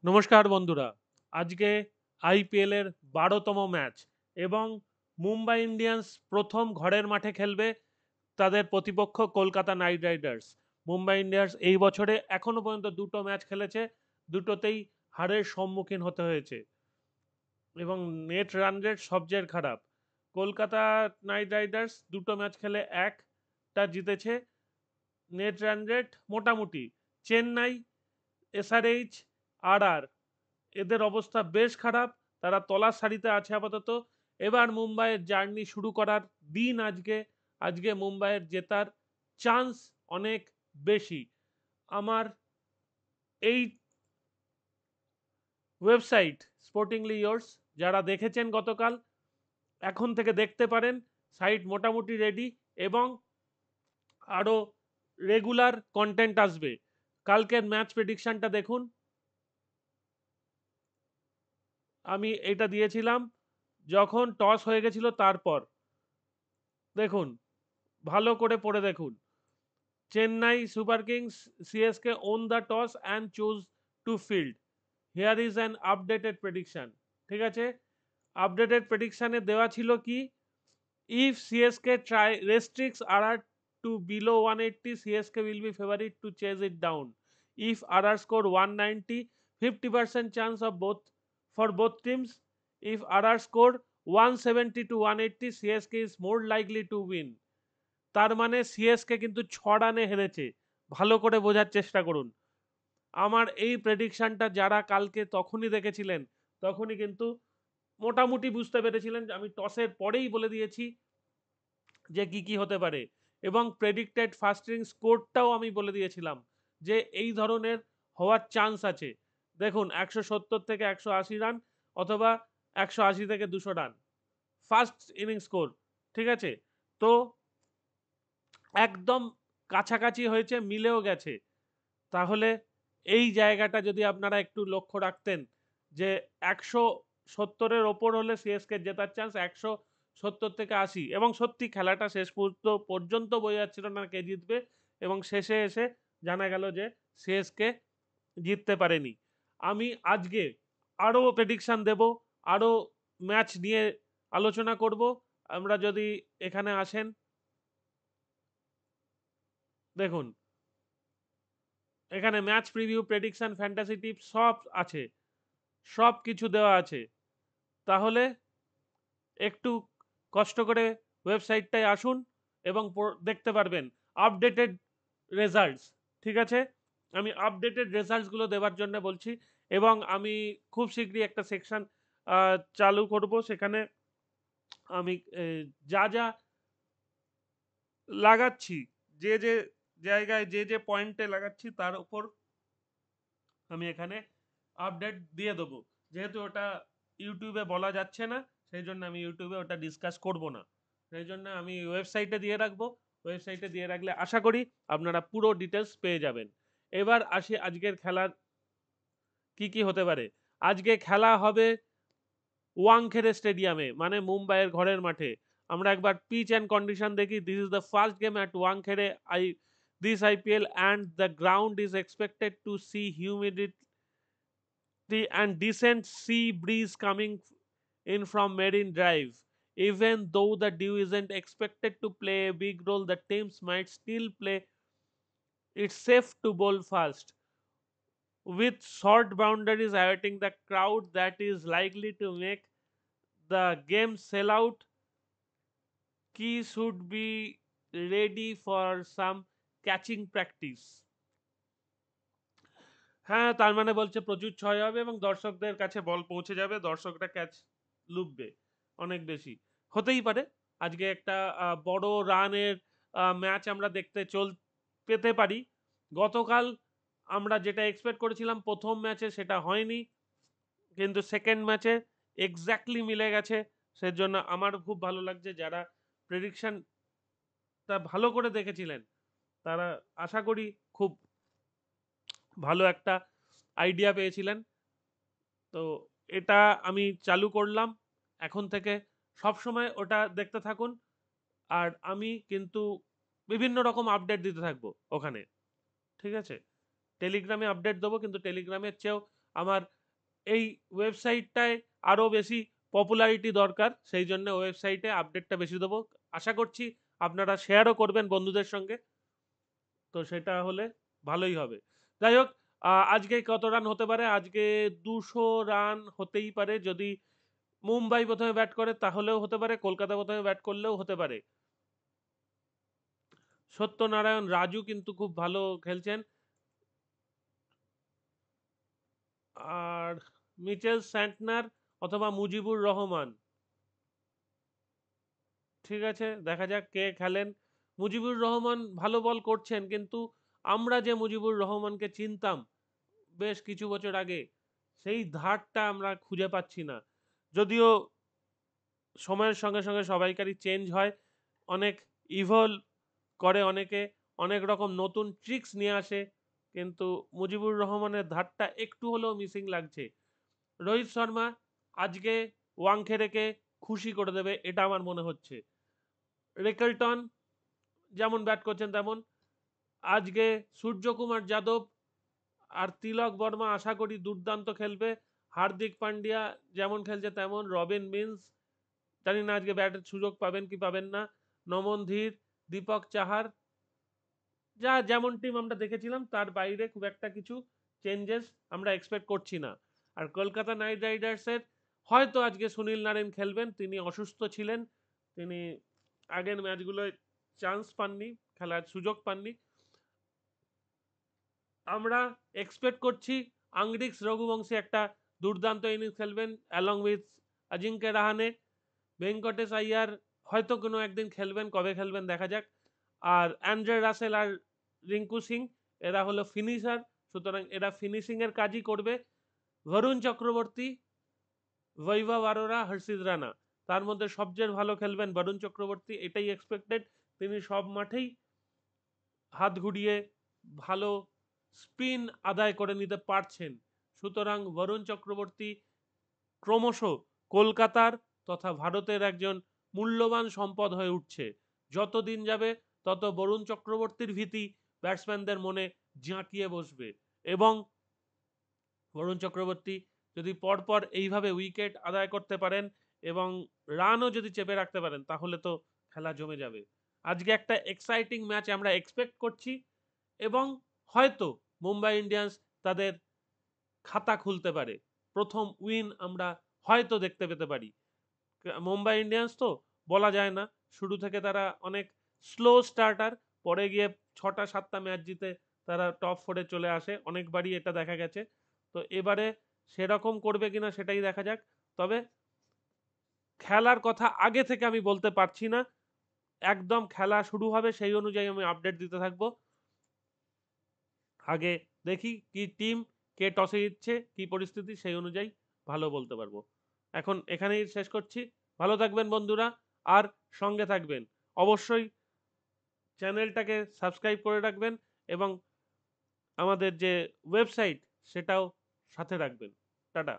নমস্কার বন্ধুরা। আজকে আইপিএল এর ১২তম ম্যাচ এবং মুম্বাই ইন্ডিয়ান্স প্রথম ঘরের মাঠে খেলবে তাদের প্রতিপক্ষ Kolkata night Riders. Mumbai Indians এই বছরে এখনো পর্যন্ত দুটো ম্যাচ খেলেছে, দুটোতেই হারের সম্মুখীন হতে হয়েছে এবং নেট রান রেট সবচেয়ে খারাপ। কলকাতা নাইট রাইডার্স দুটো ম্যাচ খেলে একটা জিতেছে, নেট রান রেট মোটামুটি। চেন্নাই, এসআরএইচ, আর এদের অবস্থা বেশ খারাপ, তারা তলার সারিতে আছে আপাতত। এবার মুম্বাইয়ের জার্নি শুরু করার দিন আজকে। আজকে মুম্বাইয়ের জেতার চান্স অনেক বেশি। আমার এই ওয়েবসাইট স্পোর্টিংলি ইয়োর্স যারা দেখেছেন গতকাল, এখন থেকে দেখতে পারেন। সাইট মোটামুটি রেডি এবং আরও রেগুলার কন্টেন্ট আসবে। কালকের ম্যাচ প্রেডিকশনটা দেখুন, আমি এটা দিয়েছিলাম যখন টস হয়ে গেছিল তারপর। দেখুন, ভালো করে পড়ে দেখুন। Chennai Super Kings CSK won the toss and choose to field. Here is an updated prediction. ঠিক আছে, আপডেটেড প্রেডিকশানে দেওয়া ছিল কি, if CSK try restricts R to below 180, CSK will be favourite to chase it down. If R score 190, 50% chance of both for both teams. If R score 170 to 180, CSK is more likely to win. তার মানে CSK কিন্তু 6 রানে হেরেছে। ভালো করে বোঝার চেষ্টা করুন। আমার এই প্রেডিকশনটা যারা কালকে তখনই দেখেছিলেন, তখনই কিন্তু মোটামুটি বুঝতে পেরেছিলেন। আমি টসের পরেই বলে দিয়েছি যে কি কি হতে পারে এবং প্রেডিক্টেড ফার্স্ট ইনিংস স্কোরটাও আমি বলে দিয়েছিলাম যে এই ধরনের হওয়ার চান্স আছে। দেখুন, 170 থেকে 180 রান অথবা 180 থেকে 200 রান ফার্স্ট ইনিংস স্কোর। ঠিক আছে, তো একদম কাছাকাছি হয়েছে, মিলেও গেছে। তাহলে এই জায়গাটা যদি আপনারা একটু লক্ষ্য রাখতেন যে 170-এর ওপর হলে সিএসকে জেতার চান্স 170 থেকে 80, এবং সত্যি খেলাটা শেষ মুহূর্ত পর্যন্ত বোঝা যাচ্ছিল না কে জিতবে এবং শেষে এসে জানা গেল যে সিএসকে জিততে পারেনি। আমি আজকে আরও প্রেডিকশন দেব, আরও ম্যাচ নিয়ে আলোচনা করব। আমরা যদি এখানে আসেন, দেখুন এখানে match preview, prediction, fantasy tips সব আছে, সব কিছু দেওয়া আছে। তাহলে একটু কষ্ট করে ওয়েবসাইটটায় আসুন এবং দেখতে পারবেন আপডেটেড রেজাল্টস। ঠিক আছে, আমি আপডেটেড রেজাল্টসগুলো দেওয়ার জন্য বলছি এবং আমি খুব শীঘ্রই একটা সেকশন চালু করব। সেখানে আমি যা যা লাগাচ্ছি, যে যে জায়গায় যে যে পয়েন্টে লাগাচ্ছি তার উপর আমি এখানে আপডেট দিয়ে দেবো। যেহেতু ওটা ইউটিউবে বলা যাচ্ছে না, সেই জন্য আমি ইউটিউবে ওটা ডিসকাস করব না। সেই জন্য আমি ওয়েবসাইটে দিয়ে রাখবো। ওয়েবসাইটে দিয়ে রাখলে আশা করি আপনারা পুরো ডিটেলস পেয়ে যাবেন। এবার আসি আজকের খেলার কি কি হতে পারে। আজকে খেলা হবে ওয়াংখেড়ে স্টেডিয়ামে, মানে মুম্বাইয়ের ঘরের মাঠে। আমরা একবার পিচ অ্যান্ড কন্ডিশন দেখি। This is the first game at Wankhede this IPL, and the ground is expected to see humidity and decent sea breeze coming in from Marine Drive. Even though the dew isn't expected to play a big role, the teams might still play it safe to bowl fast, with short boundaries awaiting the crowd that is likely to make the game sell out. Key should be ready for some catching practice. হ্যাঁ, তার মানে বলছে প্রচুর ছয় হবে এবং দর্শকদের কাছে বল পৌঁছে যাবে, দর্শকরা ক্যাচ লুফবে অনেক বেশি। হতেই পারে আজকে একটা বড় রানের ম্যাচ আমরা দেখতে পেতে পারি। গতকাল আমরা যেটা এক্সপেক্ট করেছিলাম প্রথম ম্যাচে সেটা হয়নি, কিন্তু সেকেন্ড ম্যাচে এক্স্যাক্টলি মিলে গেছে। সেজন্য আমার খুব ভালো লাগছে। যারা প্রেডিকশনটা ভালো করে দেখেছিলেন তারা আশা করি খুব ভালো একটা আইডিয়া পেয়েছিলেন। তো এটা আমি চালু করলাম এখন থেকে। সব সময় ওটা দেখতে থাকুন। আর আমি কিন্তু বিভিন্ন রকম আপডেট দিতে থাকবো ওখানে। ঠিক আছে, টেলিগ্রামে আপডেট দেবো, কিন্তু টেলিগ্রামের চেয়েও আমার এই ওয়েবসাইটটায় আরও বেশি পপুলারিটি দরকার, সেই জন্য ওয়েবসাইটে আপডেটটা বেশি দেবো। আশা করছি আপনারা শেয়ারও করবেন বন্ধুদের সঙ্গে, তো সেটা হলে ভালোই হবে। যাই হোক, আজকে কত রান হতে পারে? আজকে 200 রান হতেই পারে। যদি মুম্বাই প্রথমে ব্যাট করে তাহলেও হতে পারে, কলকাতা প্রথমে ব্যাট করলেও হতে পারে। সত্যনারায়ণ রাজু কিন্তু খুব ভালো খেলছেন, আর মিচেল স্যান্টনার অথবা মুজিবুর রহমান, ঠিক আছে দেখা যাক কে খেলেন। মুজিবুর রহমান ভালো বল করছেন, কিন্তু আমরা যে মুজিবুর রহমানকে চিনতাম বেশ কিছু বছর আগে, সেই ধারটা আমরা খুঁজে পাচ্ছি না। যদিও সময়ের সঙ্গে সঙ্গে সবাইকারই চেঞ্জ হয়, অনেক ইভলভ করে অনেকে, অনেক রকম নতুন ট্রিক্স নিয়ে আসে, কিন্তু মুজিবুর রহমানের ধারটা একটু হলেও মিসিং লাগছে। রোহিত শর্মা আজকে ওয়াংখেড়েকে খুশি করে দেবে এটা আমার মনে হচ্ছে। রেকলটন যেমন ব্যাট করছেন তেমন। আজকে সূর্যকুমার যাদব আর তিলক বর্মা আশা করি দুর্দান্ত খেলবে। হার্দিক পান্ডিয়া যেমন খেলছে তেমন। রবিন মিন্স জানি না আজকে ব্যাটের সুযোগ পাবেন কি পাবেন না। নমন ধীর, দীপক চাহার, যা যেমন টিম আমরা দেখেছিলাম তার বাইরে খুব একটা কিছু চেঞ্জেস আমরা এক্সপেক্ট করছি না। আর কলকাতা নাইট রাইডার্সের হয়তো আজকে সুনীল নারিন খেলবেন, তিনি অসুস্থ ছিলেন, তিনি আগের ম্যাচগুলোয় চান্স পাননি, খেলার সুযোগ পাননি। আমরা এক্সপেক্ট করছি আংরিক্স রঘুবংশী একটা দুর্দান্ত ইনিংস খেলবেন অ্যালং উইথ অজিঙ্ক্য রাহানে। ভেঙ্কটেশ আইয়ার হয়তো কোনো একদিন খেলবেন, কবে খেলবেন দেখা যাক। আর অ্যান্ড্রে রাসেল আর রিঙ্কু সিং এরা হলো ফিনিশার, সুতরাং এরা ফিনিশিংয়ের কাজই করবে। বরুণ চক্রবর্তী, বৈভব আরোরা, হর্ষিত রানা, তার মধ্যে সবচেয়ে ভালো খেলবেন বরুণ চক্রবর্তী, এটাই এক্সপেক্টেড। তিনি সব মাঠেই হাত ঘুরিয়ে ভালো স্পিন আদায় করে নিতে পারছেন, সুতরাং বরুণ চক্রবর্তী ক্রমশ কলকাতার তথা ভারতের একজন মূল্যবান সম্পদ হয়ে উঠছে। যত দিন যাবে তত বরুণ চক্রবর্তীর ভীতি ব্যাটসম্যানদের মনে জাঁকিয়ে বসবে, এবং বরুণ চক্রবর্তী যদি পরপর এইভাবে উইকেট আদায় করতে পারেন এবং রানও যদি চেপে রাখতে পারেন তাহলে তো খেলা জমে যাবে। আজকে একটা এক্সাইটিং ম্যাচ আমরা এক্সপেক্ট করছি, এবং হয়তো মুম্বাই ইন্ডিয়ান্স তাদের খাতা খুলতে পারে, প্রথম উইন আমরা হয়তো দেখতে পেতে পারি। মুম্বাই ইন্ডিয়ান্স তো বলা যায় না, শুরু থেকে তারা অনেক স্লো স্টার্টার, পরে গিয়ে 6টা 7টা ম্যাচ জিতে তারা টপ 4-এ চলে আসে, অনেকবারই এটা দেখা গেছে। তো এবারে সেরকম করবে কিনা সেটাই দেখা যাক। তবে খেলার কথা আগে থেকে আমি বলতে পারছি না, একদম খেলা শুরু হবে সেই অনুযায়ী আমি আপডেট দিতে থাকবো। আগে দেখি কি টিম, কে টসে জিতছে, কি পরিস্থিতি, সেই অনুযায়ী ভালো বলতে পারবো। এখন এখানেই শেষ করছি। ভালো থাকবেন বন্ধুরা, আর সঙ্গে থাকবেন অবশ্যই। চ্যানেলটাকে সাবস্ক্রাইব করে রাখবেন, এবং আমাদের যে ওয়েবসাইট সেটাও সাথে রাখবেন। টাটা।